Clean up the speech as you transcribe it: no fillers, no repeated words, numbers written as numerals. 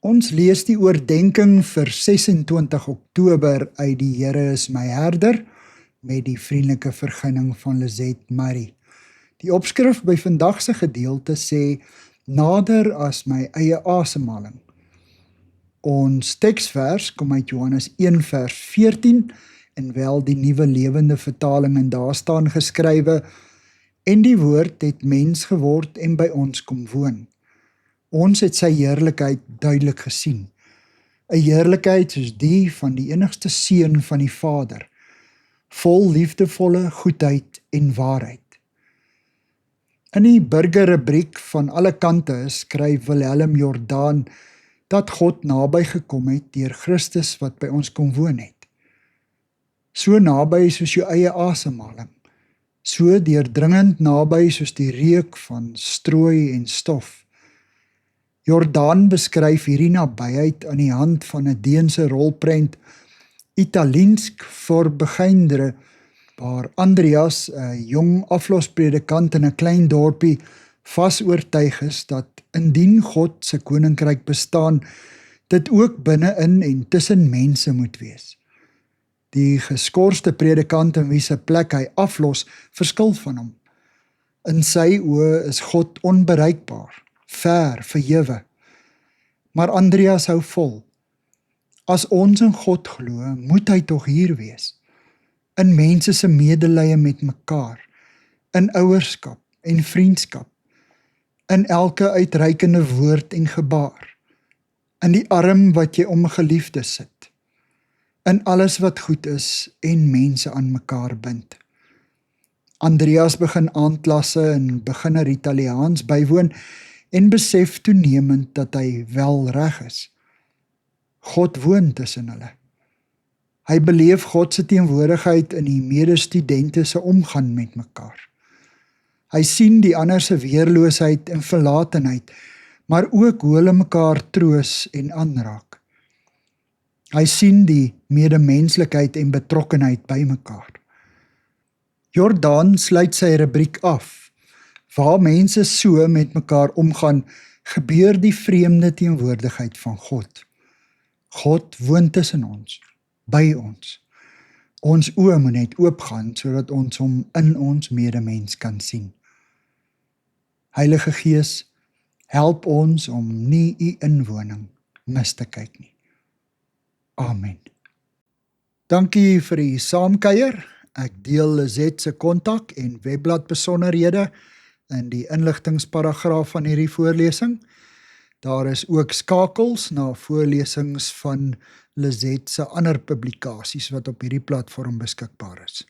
Ons lees die oordenking vir 26 Oktober uit die Here is my herder met die vriendelike vergunning van Lizet Marie. Die opskrif by vandag se gedeelte sê nader as my eie asemhaling. Ons teksvers kom uit Johannes 1 vers 14 en wel die Nuwe Lewende Vertaling en daar staan geskrywe en die woord het mens geword en by ons kom woon. Ons het sy heerlikheid duidelik gesien. 'n Heerlikheid soos die van die enigste seun van die Vader, vol liefdevolle goedheid en waarheid. In die burgerrubriek van alle kante skryf Wilhelm Jordaan dat God naby gekom het deur Christus wat by ons kom woon het. So naby soos jou eie asemhaling, so deurdringend naby soos die reuk van strooi en stof. Jordaan beskryf hierdie nabyheid aan die hand van 'n Deense rolprent Italiensk voor begeindere, waar Andreas, 'n jong aflospredikant in 'n klein dorpie, vas oortuig is dat indien God se koninkryk bestaan, dit ook binne-in en tussen mense moet wees. Die geskorste predikant in wie se plek hy aflos, verskil van hom. In sy oë is God onbereikbaar, ver, verhewe. Maar Andreas hou vol. As ons in God glo, moet hy tog hier wees. In mense se medelee met mekaar, in ouerskap en vriendskap, in elke uitreikende woord en gebaar, in die arm wat jy om 'n geliefde sit, in alles wat goed is en mense aan mekaar bind. Andreas begin aandklasse en beginner Italiaans bywoon en besef toenemend dat hy wel reg is. God woon tussen hulle. Hy beleef God se teenwoordigheid in die medestudente se omgang met mekaar. Hy sien die ander se weerloosheid en verlatenheid, maar ook hoe hulle mekaar troos en aanraak. Hy sien die medemenslikheid en betrokkenheid by mekaar. Jordaan sluit sy rubriek af. Waar mense so met mekaar omgaan, gebeur die vreemde teenwoordigheid van God. God woon tussen ons, by ons. Ons oë moet net oopgaan sodat ons hom in ons medemens kan sien. Heilige Gees, help ons om nie u inwoning mis te kyk nie. Amen. Dankie vir u saamkuier. Ek deel Lizet se kontak en webblad besonderhede in die inligtingsparagraaf van hierdie voorlesing. Daar is ook skakels na voorlesings van Lizet se ander publikasies wat op hierdie platform beskikbaar is.